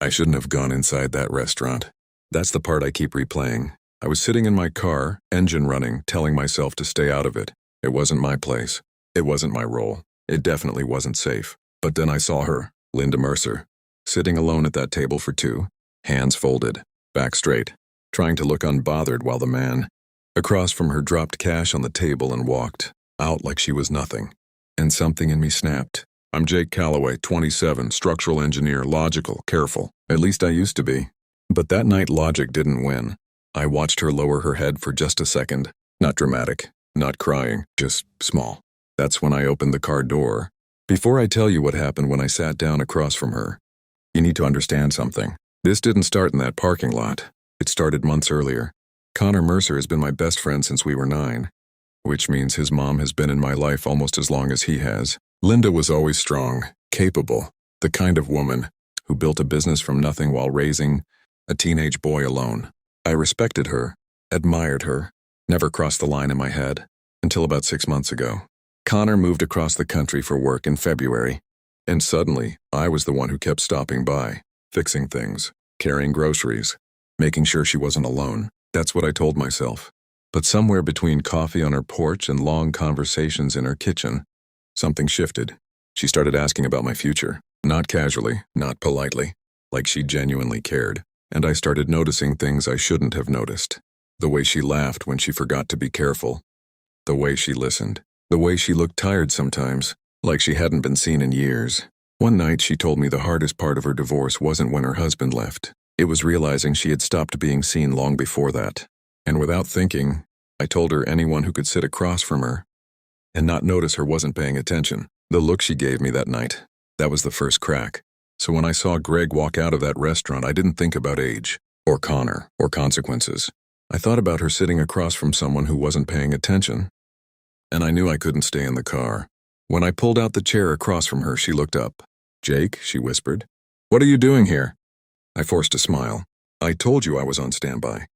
I shouldn't have gone inside that restaurant. That's the part I keep replaying. I was sitting in my car, engine running, telling myself to stay out of it. It wasn't my place. It wasn't my role. It definitely wasn't safe. But then I saw her, Linda Mercer, sitting alone at that table for two, hands folded, back straight, trying to look unbothered while the man across from her dropped cash on the table and walked out like she was nothing. And something in me snapped. I'm Jake Calloway, 27, structural engineer, logical, careful. At least I used to be. But that night logic didn't win. I watched her lower her head for just a second. Not dramatic, not crying, just small. That's when I opened the car door. Before I tell you what happened when I sat down across from her, you need to understand something. This didn't start in that parking lot. It started months earlier. Connor Mercer has been my best friend since we were 9, which means his mom has been in my life almost as long as he has. Linda was always strong, capable, the kind of woman who built a business from nothing while raising a teenage boy alone. I respected her, admired her, never crossed the line in my head, until about 6 months ago. Connor moved across the country for work in February, and suddenly I was the one who kept stopping by, fixing things, carrying groceries, making sure she wasn't alone. That's what I told myself. But somewhere between coffee on her porch and long conversations in her kitchen, something shifted. She started asking about my future, not casually, not politely, like she genuinely cared. And I started noticing things I shouldn't have noticed. The way she laughed when she forgot to be careful. The way she listened. The way she looked tired sometimes, like she hadn't been seen in years. One night she told me the hardest part of her divorce wasn't when her husband left. It was realizing she had stopped being seen long before that. And without thinking, I told her anyone who could sit across from her and not notice her wasn't paying attention. The look she gave me that night, that was the first crack. So when I saw Greg walk out of that restaurant, I didn't think about age, or Connor, or consequences. I thought about her sitting across from someone who wasn't paying attention. And I knew I couldn't stay in the car. When I pulled out the chair across from her, she looked up. "Jake," she whispered. "What are you doing here?" I forced a smile. "I told you I was on standby."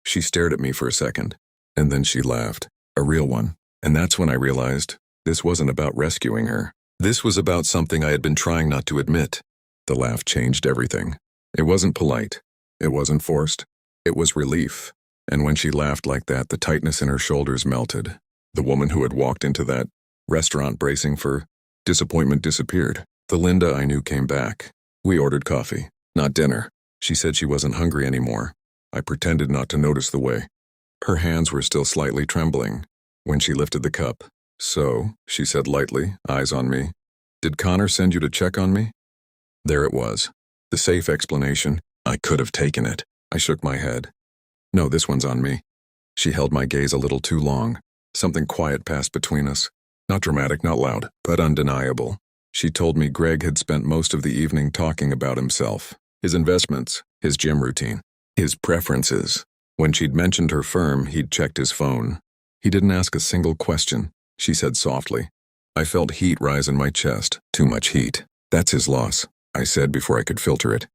She stared at me for a second, and then she laughed. A real one. And that's when I realized this wasn't about rescuing her. This was about something I had been trying not to admit. The laugh changed everything. It wasn't polite. It wasn't forced. It was relief. And when she laughed like that, the tightness in her shoulders melted. The woman who had walked into that restaurant bracing for disappointment disappeared. The Linda I knew came back. We ordered coffee, not dinner. She said she wasn't hungry anymore. I pretended not to notice the way. Her hands were still slightly trembling when she lifted the cup. "So," she said lightly, eyes on me, "did Connor send you to check on me?" There it was. The safe explanation. I could have taken it. I shook my head. "No, this one's on me." She held my gaze a little too long. Something quiet passed between us. Not dramatic, not loud, but undeniable. She told me Greg had spent most of the evening talking about himself, his investments, his gym routine, his preferences. When she'd mentioned her firm, he'd checked his phone. He didn't ask a single question, she said softly. I felt heat rise in my chest, too much heat. "That's his loss," I said before I could filter it.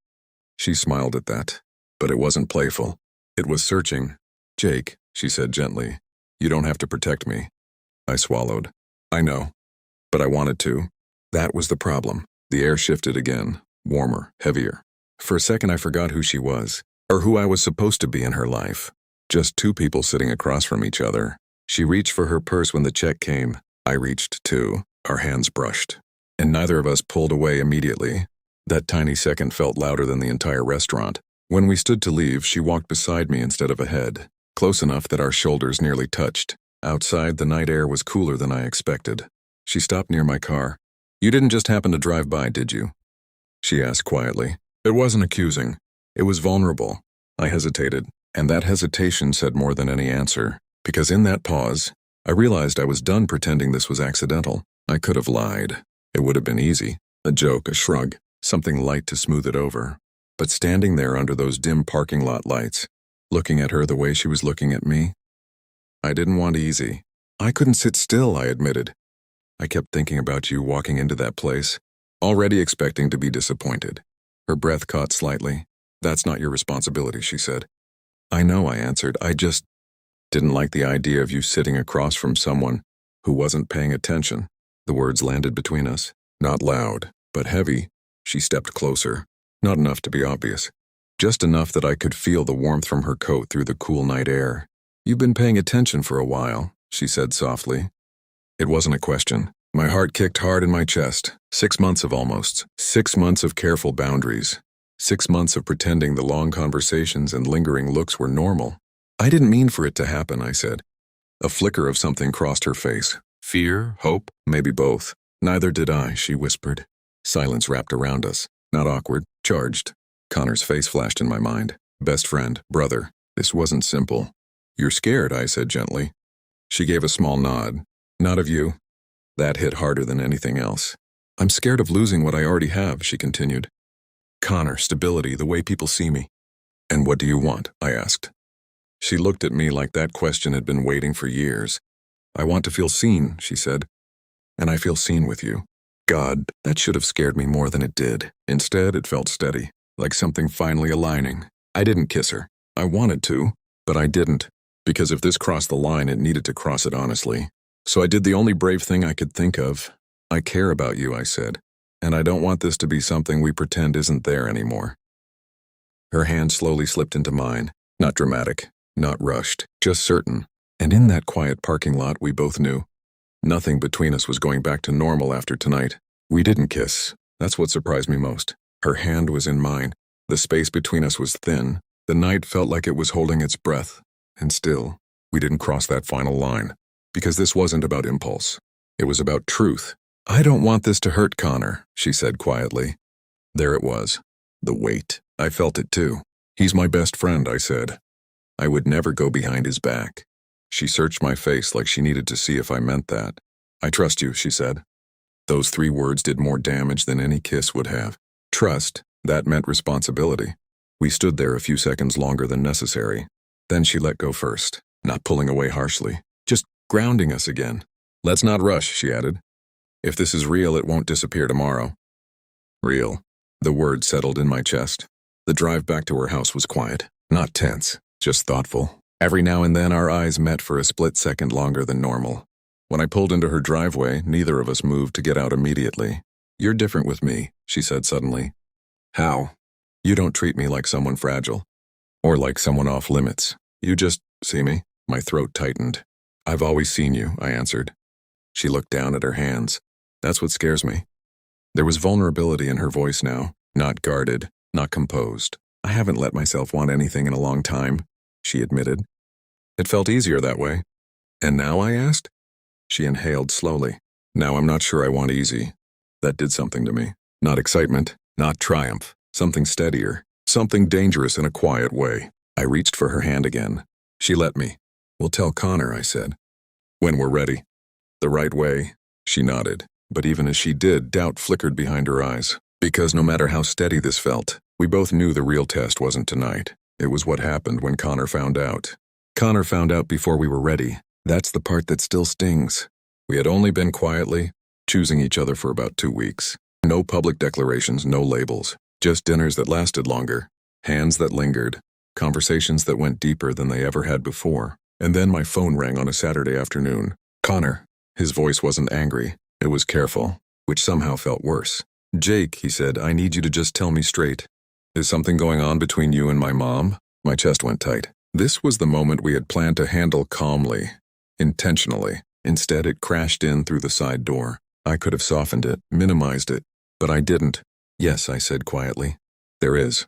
She smiled at that, but it wasn't playful. It was searching. "Jake," she said gently, "you don't have to protect me." I swallowed. "I know, but I wanted to." That was the problem. The air shifted again, warmer, heavier. For a second I forgot who she was, or who I was supposed to be in her life. Just two people sitting across from each other. She reached for her purse when the check came. I reached too. Our hands brushed. And neither of us pulled away immediately. That tiny second felt louder than the entire restaurant. When we stood to leave, she walked beside me instead of ahead, close enough that our shoulders nearly touched. Outside, the night air was cooler than I expected. She stopped near my car. "You didn't just happen to drive by, did you?" she asked quietly. It wasn't accusing. It was vulnerable. I hesitated, and that hesitation said more than any answer. Because in that pause, I realized I was done pretending this was accidental. I could have lied. It would have been easy. A joke, a shrug, something light to smooth it over. But standing there under those dim parking lot lights, looking at her the way she was looking at me, I didn't want easy. I couldn't sit still, I admitted. I kept thinking about you walking into that place, already expecting to be disappointed. Her breath caught slightly. "That's not your responsibility," she said. "I know," I answered. "I just didn't like the idea of you sitting across from someone who wasn't paying attention." The words landed between us. Not loud, but heavy. She stepped closer. Not enough to be obvious. Just enough that I could feel the warmth from her coat through the cool night air. "You've been paying attention for a while," she said softly. It wasn't a question. My heart kicked hard in my chest. 6 months of almosts. 6 months of careful boundaries. 6 months of pretending the long conversations and lingering looks were normal. "I didn't mean for it to happen," I said. A flicker of something crossed her face. Fear? Hope? Maybe both. "Neither did I," she whispered. Silence wrapped around us. Not awkward, charged. Connor's face flashed in my mind. Best friend, brother. This wasn't simple. "You're scared," I said gently. She gave a small nod. "Not of you." That hit harder than anything else. "I'm scared of losing what I already have," she continued. "Connor, stability, the way people see me." "And what do you want?" I asked. She looked at me like that question had been waiting for years. "I want to feel seen," she said. "And I feel seen with you." God, that should have scared me more than it did. Instead, it felt steady, like something finally aligning. I didn't kiss her. I wanted to, but I didn't, because if this crossed the line, it needed to cross it honestly. So I did the only brave thing I could think of. "I care about you," I said, "and I don't want this to be something we pretend isn't there anymore." Her hand slowly slipped into mine, not dramatic, not rushed, just certain. And in that quiet parking lot, we both knew. Nothing between us was going back to normal after tonight. We didn't kiss. That's what surprised me most. Her hand was in mine. The space between us was thin. The night felt like it was holding its breath. And still, we didn't cross that final line. Because this wasn't about impulse. It was about truth. "I don't want this to hurt Connor," she said quietly. There it was. The weight. I felt it too. "He's my best friend," I said. I would never go behind his back. She searched my face like she needed to see if I meant that. "I trust you," she said. Those 3 words did more damage than any kiss would have. Trust, that meant responsibility. We stood there a few seconds longer than necessary. Then she let go first, not pulling away harshly, just grounding us again. "Let's not rush," she added. "If this is real, it won't disappear tomorrow." Real. The word settled in my chest. The drive back to her house was quiet, not tense, just thoughtful. Every now and then our eyes met for a split second longer than normal. When I pulled into her driveway, neither of us moved to get out immediately. "You're different with me," she said suddenly. "How?" "You don't treat me like someone fragile. Or like someone off limits. You just see me." My throat tightened. "I've always seen you," I answered. She looked down at her hands. "That's what scares me." There was vulnerability in her voice now, not guarded, not composed. "I haven't let myself want anything in a long time," she admitted. "It felt easier that way." "And now?" I asked. She inhaled slowly. "Now I'm not sure I want easy." That did something to me. Not excitement, not triumph. Something steadier. Something dangerous in a quiet way. I reached for her hand again. She let me. "We'll tell Connor," I said. "When we're ready." "The right way." She nodded. But even as she did, doubt flickered behind her eyes. Because no matter how steady this felt, we both knew the real test wasn't tonight. It was what happened when Connor found out. Connor found out before we were ready. That's the part that still stings. We had only been quietly choosing each other for about 2 weeks. No public declarations, no labels. Just dinners that lasted longer. Hands that lingered. Conversations that went deeper than they ever had before. And then my phone rang on a Saturday afternoon. "Connor." His voice wasn't angry. It was careful, which somehow felt worse. "Jake," he said, "I need you to just tell me straight. Is something going on between you and my mom?" My chest went tight. This was the moment we had planned to handle calmly, intentionally. Instead, it crashed in through the side door. I could have softened it, minimized it, but I didn't. "Yes," I said quietly. "There is."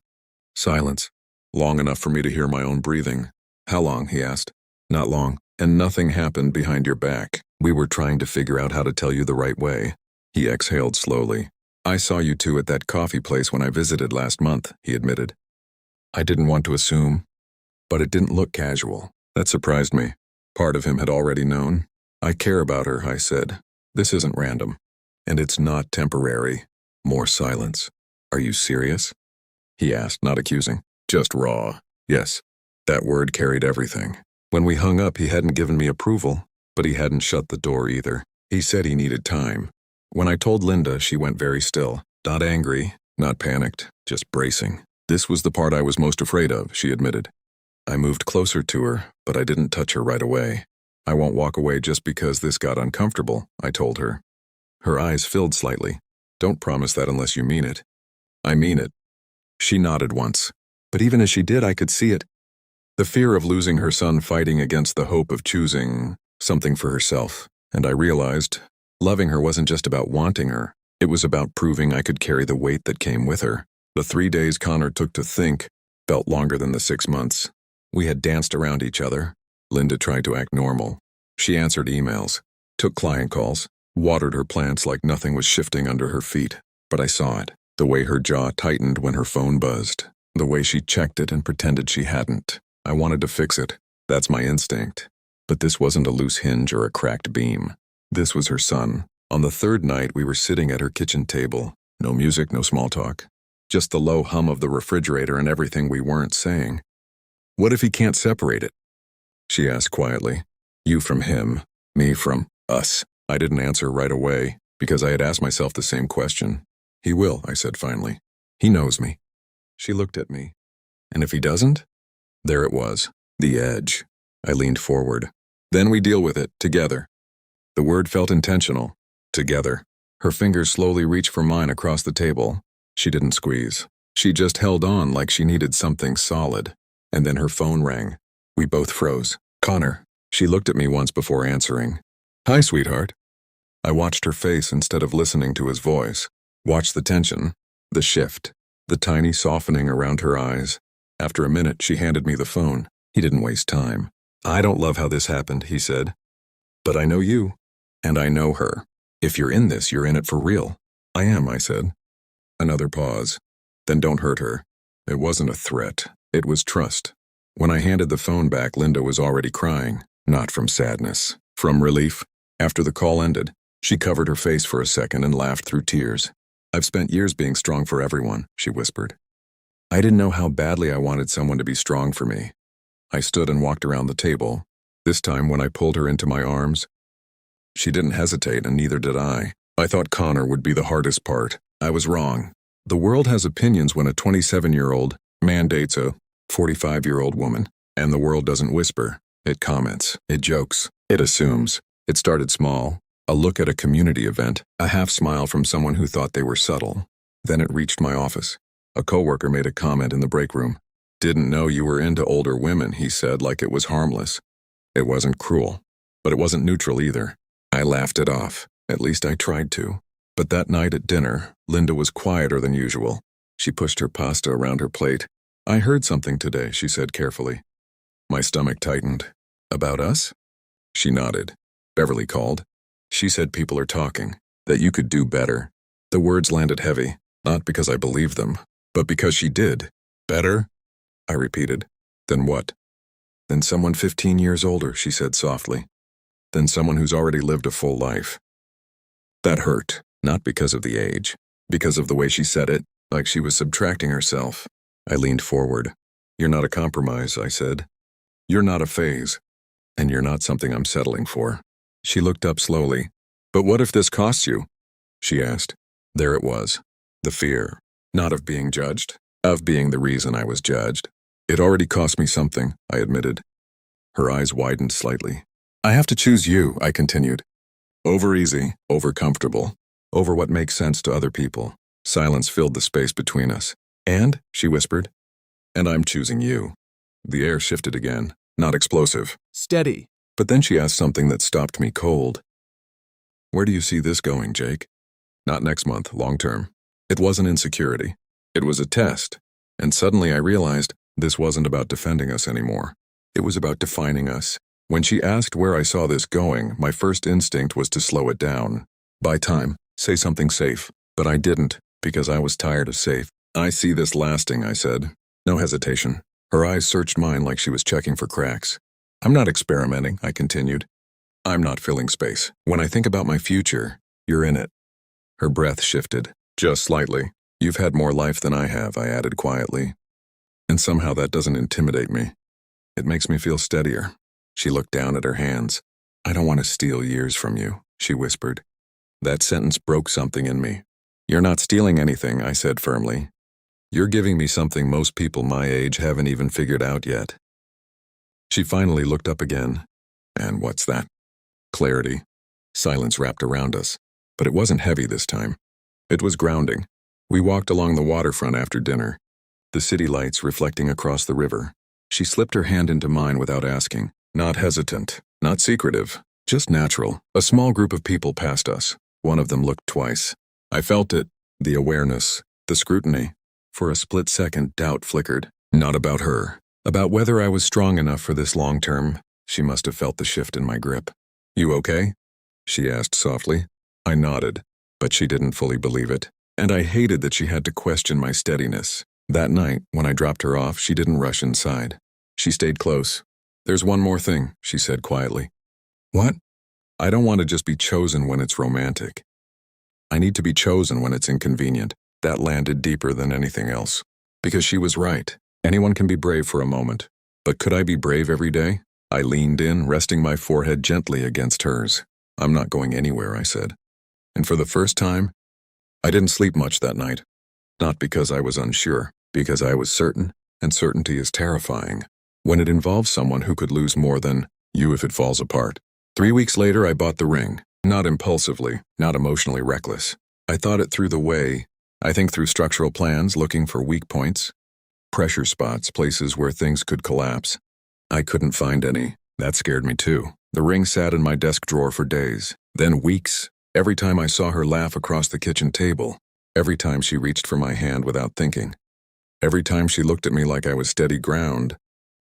Silence. Long enough for me to hear my own breathing. "How long?" he asked. "Not long. And nothing happened behind your back. We were trying to figure out how to tell you the right way." He exhaled slowly. "I saw you two at that coffee place when I visited last month," he admitted. I didn't want to assume, but it didn't look casual. That surprised me. Part of him had already known. "I care about her," I said. "This isn't random. And it's not temporary." More silence. "Are you serious?" he asked, not accusing. Just raw. Yes. That word carried everything. When we hung up, he hadn't given me approval, but he hadn't shut the door either. He said he needed time. When I told Linda, she went very still. Not angry, not panicked, just bracing. This was the part I was most afraid of, she admitted. I moved closer to her, but I didn't touch her right away. "I won't walk away just because this got uncomfortable," I told her. Her eyes filled slightly. "Don't promise that unless you mean it." "I mean it." She nodded once. But even as she did, I could see it. The fear of losing her son fighting against the hope of choosing something for herself. And I realized loving her wasn't just about wanting her. It was about proving I could carry the weight that came with her. The 3 days Connor took to think felt longer than the 6 months. We had danced around each other. Linda tried to act normal. She answered emails, took client calls, watered her plants like nothing was shifting under her feet. But I saw it. The way her jaw tightened when her phone buzzed. The way she checked it and pretended she hadn't. I wanted to fix it. That's my instinct. But this wasn't a loose hinge or a cracked beam. This was her son. On the 3rd night, we were sitting at her kitchen table. No music, no small talk. Just the low hum of the refrigerator and everything we weren't saying. What if he can't separate it? She asked quietly. You from him, me from us. I didn't answer right away, because I had asked myself the same question. He will, I said finally. He knows me. She looked at me. And if he doesn't? There it was. The edge. I leaned forward. Then we deal with it, together. The word felt intentional. Together. Her fingers slowly reached for mine across the table. She didn't squeeze. She just held on like she needed something solid. And then her phone rang. We both froze. Connor. She looked at me once before answering. Hi, sweetheart. I watched her face instead of listening to his voice. Watched the tension, the shift, the tiny softening around her eyes. After a minute, she handed me the phone. He didn't waste time. I don't love how this happened, he said. But I know you. And I know her. If you're in this, you're in it for real. I am, I said. Another pause. Then don't hurt her. It wasn't a threat. It was trust. When I handed the phone back, Linda was already crying. Not from sadness. From relief. After the call ended, she covered her face for a second and laughed through tears. I've spent years being strong for everyone, she whispered. I didn't know how badly I wanted someone to be strong for me. I stood and walked around the table. This time when I pulled her into my arms, she didn't hesitate and neither did I. I thought Connor would be the hardest part. I was wrong. The world has opinions when a 27-year-old man dates a 45-year-old woman. And the world doesn't whisper. It comments. It jokes. It assumes. It started small. A look at a community event. A half smile from someone who thought they were subtle. Then it reached my office. A coworker made a comment in the break room. Didn't know you were into older women, he said, like it was harmless. It wasn't cruel. But it wasn't neutral either. I laughed it off. At least I tried to. But that night at dinner, Linda was quieter than usual. She pushed her pasta around her plate. I heard something today, she said carefully. My stomach tightened. About us? She nodded. Beverly called. She said people are talking, that you could do better. The words landed heavy, not because I believed them, but because she did. Better? I repeated. Then what? Than someone 15 years older, she said softly. Than someone who's already lived a full life. That hurt, not because of the age, because of the way she said it, like she was subtracting herself. I leaned forward. You're not a compromise, I said. You're not a phase, and you're not something I'm settling for. She looked up slowly. But what if this costs you? She asked. There it was. The fear. Not of being judged, of being the reason I was judged. It already cost me something, I admitted. Her eyes widened slightly. I have to choose you, I continued. Over easy, over comfortable, over what makes sense to other people. Silence filled the space between us. And, she whispered, and I'm choosing you. The air shifted again, not explosive. Steady. But then she asked something that stopped me cold. Where do you see this going, Jake? Not next month, long term. It wasn't insecurity. It was a test. And suddenly I realized this wasn't about defending us anymore. It was about defining us. When she asked where I saw this going, my first instinct was to slow it down. Buy time. Say something safe. But I didn't, because I was tired of safe. I see this lasting, I said. No hesitation. Her eyes searched mine like she was checking for cracks. I'm not experimenting, I continued. I'm not filling space. When I think about my future, you're in it. Her breath shifted, just slightly. You've had more life than I have, I added quietly. And somehow that doesn't intimidate me. It makes me feel steadier. She looked down at her hands. I don't want to steal years from you, she whispered. That sentence broke something in me. You're not stealing anything, I said firmly. You're giving me something most people my age haven't even figured out yet. She finally looked up again. And what's that? Clarity. Silence wrapped around us. But it wasn't heavy this time. It was grounding. We walked along the waterfront after dinner. the city lights reflecting across the river. She slipped her hand into mine without asking. Not hesitant, not secretive, just natural. A small group of people passed us. One of them looked twice. I felt it, the awareness, the scrutiny. For a split second, doubt flickered. Not about her. About whether I was strong enough for this long term. She must have felt the shift in my grip. "You okay?" she asked softly. I nodded, but she didn't fully believe it. And I hated that she had to question my steadiness. That night, when I dropped her off, she didn't rush inside. She stayed close. "There's one more thing," she said quietly. "What?" "I don't want to just be chosen when it's romantic. I need to be chosen when it's inconvenient." That landed deeper than anything else. Because she was right. Anyone can be brave for a moment. But could I be brave every day? I leaned in, resting my forehead gently against hers. "I'm not going anywhere," I said. And for the first time, I didn't sleep much that night. Not because I was unsure, because I was certain, and certainty is terrifying. When it involves someone who could lose more than you if it falls apart. 3 weeks later, I bought the ring. Not impulsively, not emotionally reckless. I thought it through the way I think through structural plans, looking for weak points, pressure spots, places where things could collapse. I couldn't find any. That scared me too. The ring sat in my desk drawer for days, then weeks. Every time I saw her laugh across the kitchen table, every time she reached for my hand without thinking, every time she looked at me like I was steady ground,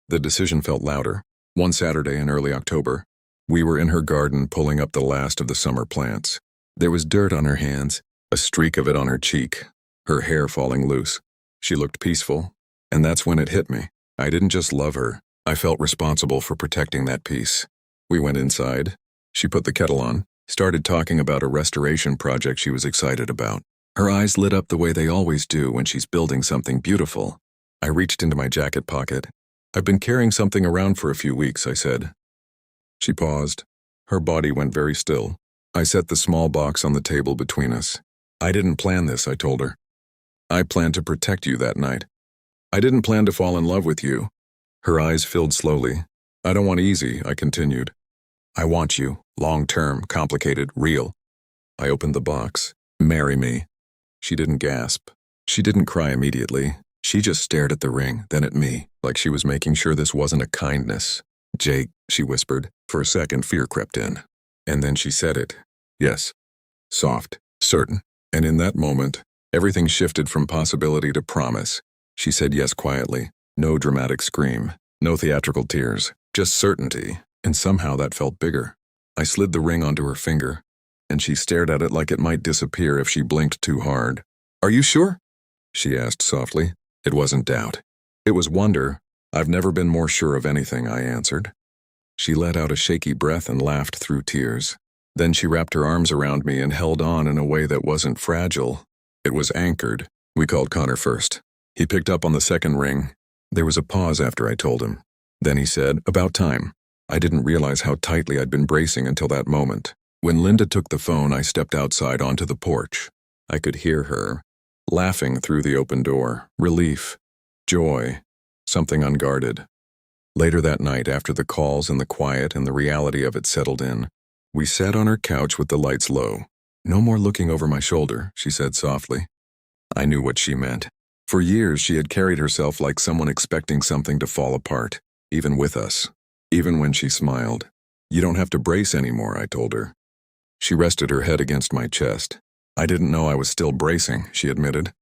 the decision felt louder. One Saturday in early October, we were in her garden pulling up the last of the summer plants. There was dirt on her hands, a streak of it on her cheek, her hair falling loose. She looked peaceful, and that's when it hit me. I didn't just love her. I felt responsible for protecting that peace. We went inside. She put the kettle on, started talking about a restoration project she was excited about. Her eyes lit up the way they always do when she's building something beautiful. I reached into my jacket pocket. "I've been carrying something around for a few weeks," I said. She paused. Her body went very still. I set the small box on the table between us. "I didn't plan this," I told her. "I planned to protect you that night. I didn't plan to fall in love with you." Her eyes filled slowly. "I don't want easy," I continued. "I want you, long-term, complicated, real." I opened the box. "Marry me." She didn't gasp. She didn't cry immediately. She just stared at the ring, then at me, like she was making sure this wasn't a kindness. "Jake," she whispered. For a second, fear crept in. And then she said it. Yes. Soft, certain. And in that moment, everything shifted from possibility to promise. She said yes quietly. No dramatic scream. No theatrical tears. Just certainty. And somehow that felt bigger. I slid the ring onto her finger, and she stared at it like it might disappear if she blinked too hard. "Are you sure?" she asked softly. It wasn't doubt. It was wonder. "I've never been more sure of anything," I answered. She let out a shaky breath and laughed through tears. Then she wrapped her arms around me and held on in a way that wasn't fragile. It was anchored. We called Connor first. He picked up on the second ring. There was a pause after I told him. Then he said, "About time." I didn't realize how tightly I'd been bracing until that moment. When Linda took the phone, I stepped outside onto the porch. I could hear her, laughing through the open door. Relief. Joy. Something unguarded. Later that night, after the calls and the quiet and the reality of it settled in, we sat on her couch with the lights low. "No more looking over my shoulder," she said softly. I knew what she meant. For years, she had carried herself like someone expecting something to fall apart, even with us, even when she smiled. "You don't have to brace anymore," I told her. She rested her head against my chest. "I didn't know I was still bracing," she admitted.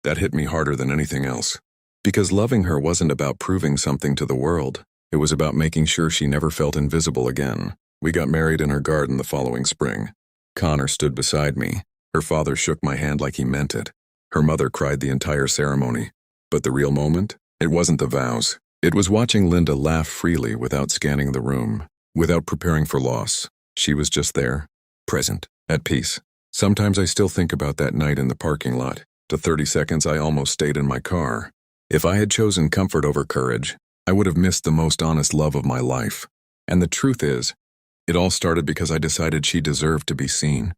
That hit me harder than anything else. Because loving her wasn't about proving something to the world. It was about making sure she never felt invisible again. We got married in her garden the following spring. Connor stood beside me. Her father shook my hand like he meant it. Her mother cried the entire ceremony. But the real moment? It wasn't the vows. It was watching Linda laugh freely without scanning the room, without preparing for loss. She was just there, present, at peace. Sometimes I still think about that night in the parking lot, the 30 seconds I almost stayed in my car. If I had chosen comfort over courage, I would have missed the most honest love of my life. And the truth is, it all started because I decided she deserved to be seen.